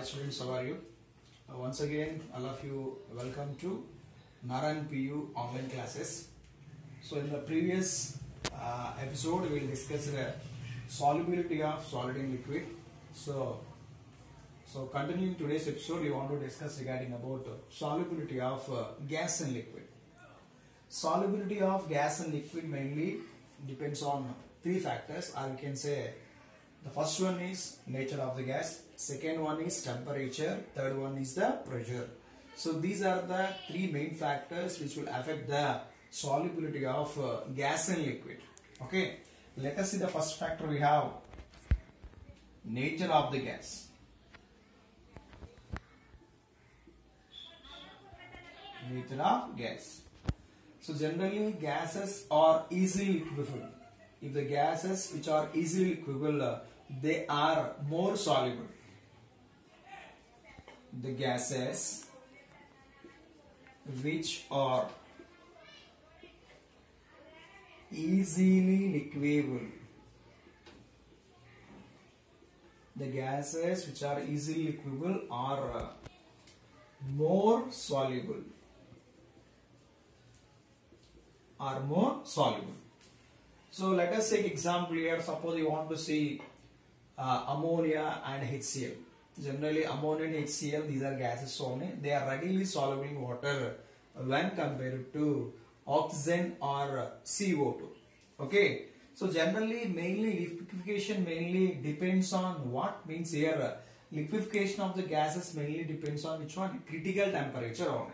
students, how are you? Once again, all of you, welcome to Naran PU online classes. So in the previous episode, we will discuss the solubility of solid in liquid. So continuing today's episode, we want to discuss regarding about solubility of gas and liquid. Solubility of gas and liquid mainly depends on three factors, or we can say the first one is nature of the gas, second one is temperature, third one is the pressure. So these are the three main factors which will affect the solubility of gas and liquid. Okay, let us see the first factor. We have nature of the gas. Nature of gas. So generally gases are easily liquefiable. If the gases which are easily liquefiable, they are more soluble. The gases which are easily liquefiable. The gases which are easily liquefiable are more soluble. So let us take example here. Suppose you want to see ammonia and HCl. Generally ammonia and HCl, these are gases only. They are readily soluble in water when compared to oxygen or CO2. Okay. So generally mainly liquefaction mainly depends on what means here. Liquefaction of the gases mainly depends on which one? Critical temperature only.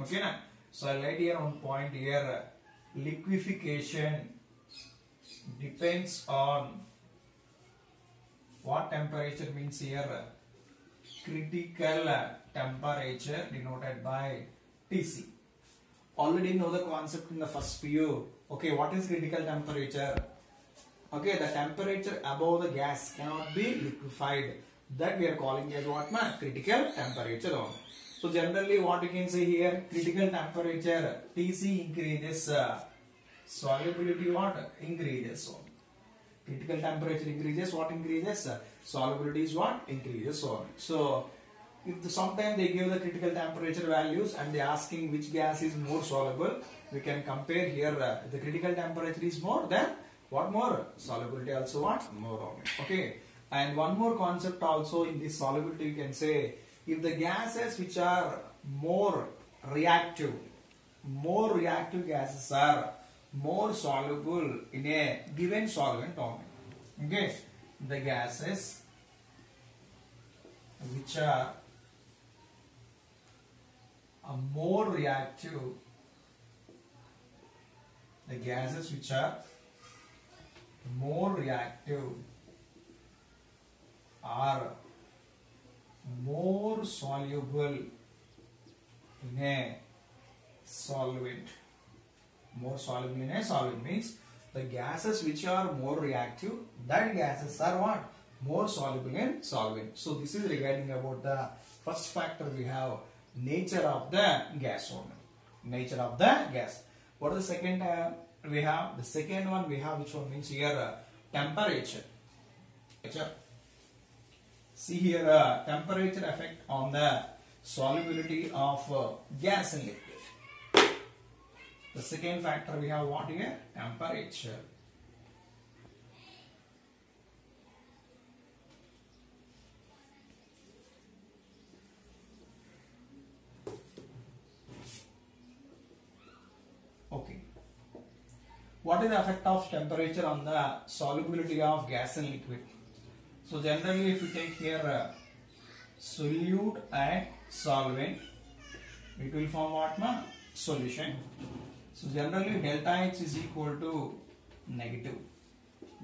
Okay na? So I'll write here one point here. Liquefaction depends on what temperature means here? Critical temperature denoted by Tc. Already know the concept in the first PU. Okay, what is critical temperature? Okay, the temperature above the gas cannot be liquefied. That we are calling as what? Critical temperature only. So generally what you can say here, critical temperature Tc increases, solubility what? Increases. So critical temperature increases, what increases? Solubility is what? Increases. So if sometimes they give the critical temperature values and they are asking which gas is more soluble, we can compare here. The critical temperature is more, then what more? Solubility also what? More only. Okay. And one more concept also in this solubility, you can say, if the gases which are more reactive gases are more soluble in a given solvent only. Okay, the gases which are more reactive, the gases which are more reactive are more soluble in a solvent. More soluble in a solvent means the gases which are more reactive, that gases are what? More soluble in solvent. So this is regarding about the first factor. We have nature of the gas only. Nature of the gas. What is the second we have? The second one we have, which one means here temperature. See here temperature effect on the solubility of gas and liquid. The second factor we have what here? Temperature. Okay. What is the effect of temperature on the solubility of gas and liquid? So generally if you take here solute and solvent, it will form what? Solution. So generally delta H is equal to negative.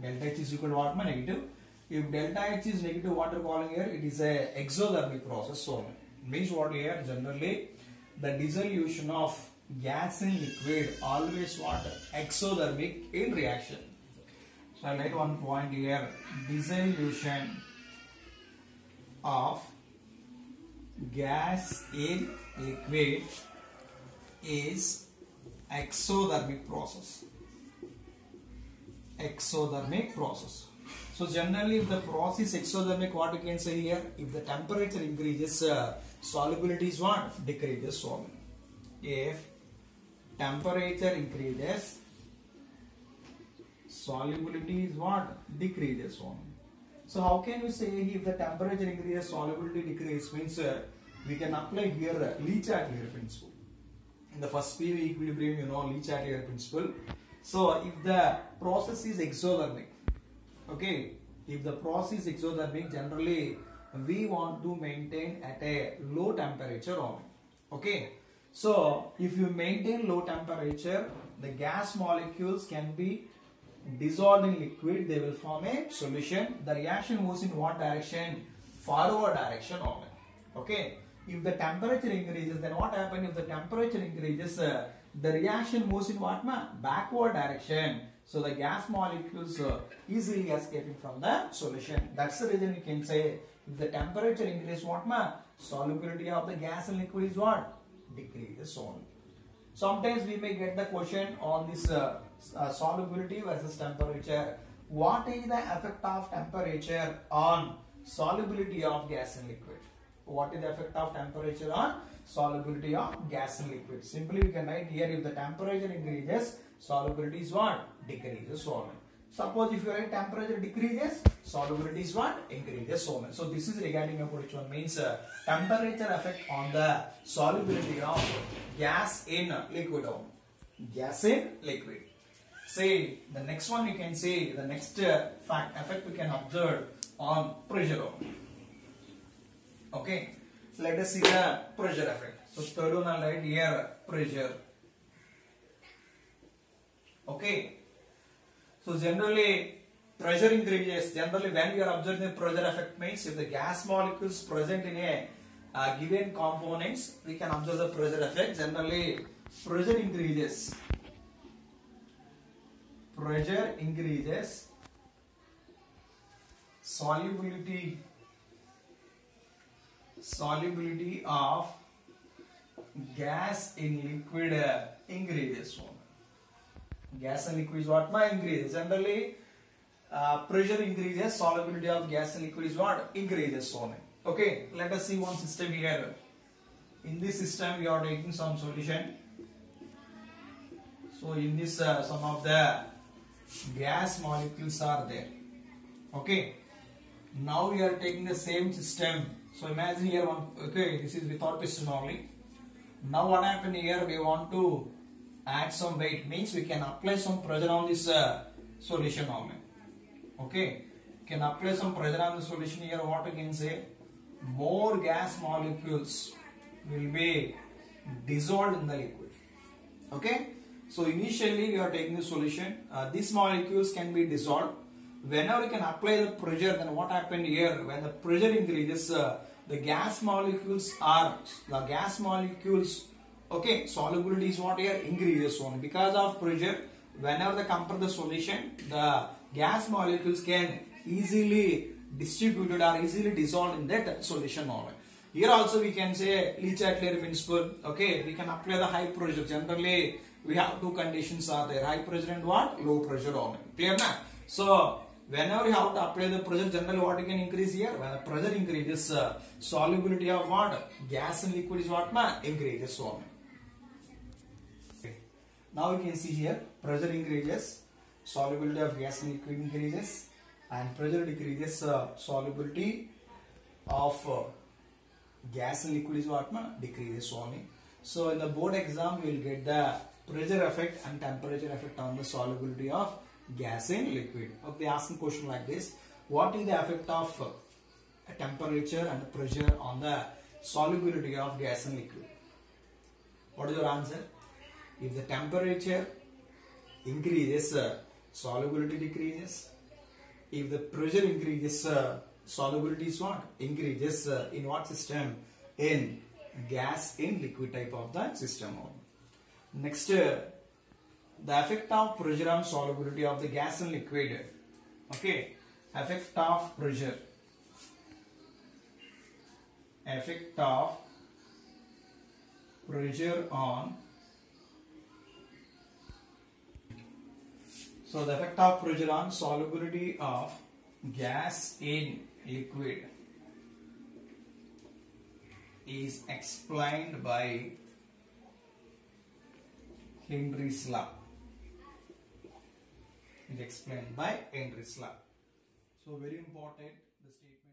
Delta H is equal to what? Negative. If delta H is negative, what you are calling here? It is a exothermic process. So means what here? Generally the dissolution of gas in liquid always what? Exothermic in reaction. So I write one point here. Dissolution of gas in liquid is exothermic process. Exothermic process. So generally, if the process is exothermic, what you can say here? If the temperature increases, solubility is what? Decreases. So if temperature increases, solubility is what? Decreases. So how can we say if the temperature increases, solubility decreases? Means we can apply here Le-Chatelier principle. In the first PV equilibrium, you know Le-Chatelier principle. So if the process is exothermic, okay, if the process is exothermic, generally we want to maintain at a low temperature only. Okay, so if you maintain low temperature, the gas molecules can be dissolved in liquid, they will form a solution. The reaction moves in what direction? Forward direction only. Okay, if the temperature increases, then what happens? If the temperature increases, the reaction moves in what? Backward direction. So the gas molecules easily escaping from the solution. That's the reason we can say if the temperature increases, what? Solubility of the gas and liquid is what? Decreases only. Sometimes we may get the question on this solubility versus temperature. What is the effect of temperature on solubility of gas and liquid? What is the effect of temperature on solubility of gas and liquid? Simply we can write here, if the temperature increases, solubility is what? Decreases only. Suppose if you write temperature decreases, solubility is what? Increases only. So this is regarding about which one means temperature effect on the solubility of gas in liquid only. Gas in liquid. Say the next one, you can say the next fact effect we can observe on pressure only. Okay, let us see the pressure effect. So third one I'll write here pressure. Okay, so generally pressure increases. Generally when we are observing the pressure effect means if the gas molecules present in a given components, we can observe the pressure effect. Generally pressure increases. Pressure increases. Solubility of gas in liquid increases. Gas and liquid is what? Increases. Generally, pressure increases, solubility of gas and liquid is what? Increases. Okay, let us see one system here. In this system, we are taking some solution. So, in this, some of the gas molecules are there. Okay, now we are taking the same system. So imagine here one, okay, this is without piston only. Now what happened here, we want to add some weight, means we can apply some pressure on this solution only. Okay, can apply some pressure on the solution here. What we can say, more gas molecules will be dissolved in the liquid. Okay, so initially we are taking the solution, these molecules can be dissolved. Whenever you can apply the pressure, then what happened here, when the pressure increases, the gas molecules, okay, solubility is what here? Increases only. Because of pressure, whenever they compress the solution, the gas molecules can easily distributed or easily dissolved in that solution only. Here also we can say Le-Chatelier principle. Okay, we can apply the high pressure. Generally, we have two conditions are there: high pressure and what? Low pressure only. Clear now? So whenever you have to apply the pressure, generally what you can increase here? When the pressure increases, solubility of what? Gas and liquid is what? Increases only. Okay. Now you can see here, pressure increases, solubility of gas and liquid increases, and pressure decreases, solubility of gas and liquid is what? Decreases only. So in the board exam, you will get the pressure effect and temperature effect on the solubility of gas in liquid. Okay, they ask a question like this: what is the effect of temperature and pressure on the solubility of gas and liquid? What is your answer? If the temperature increases, solubility decreases. If the pressure increases, solubility is what? Increases. In what system? In gas in liquid type of the system. Next, the effect of pressure on solubility of the gas and liquid. Okay, effect of pressure. Effect of pressure on. So the effect of pressure on solubility of gas in liquid is explained by Henry's law. Is explained by Henry's law. So very important the statement.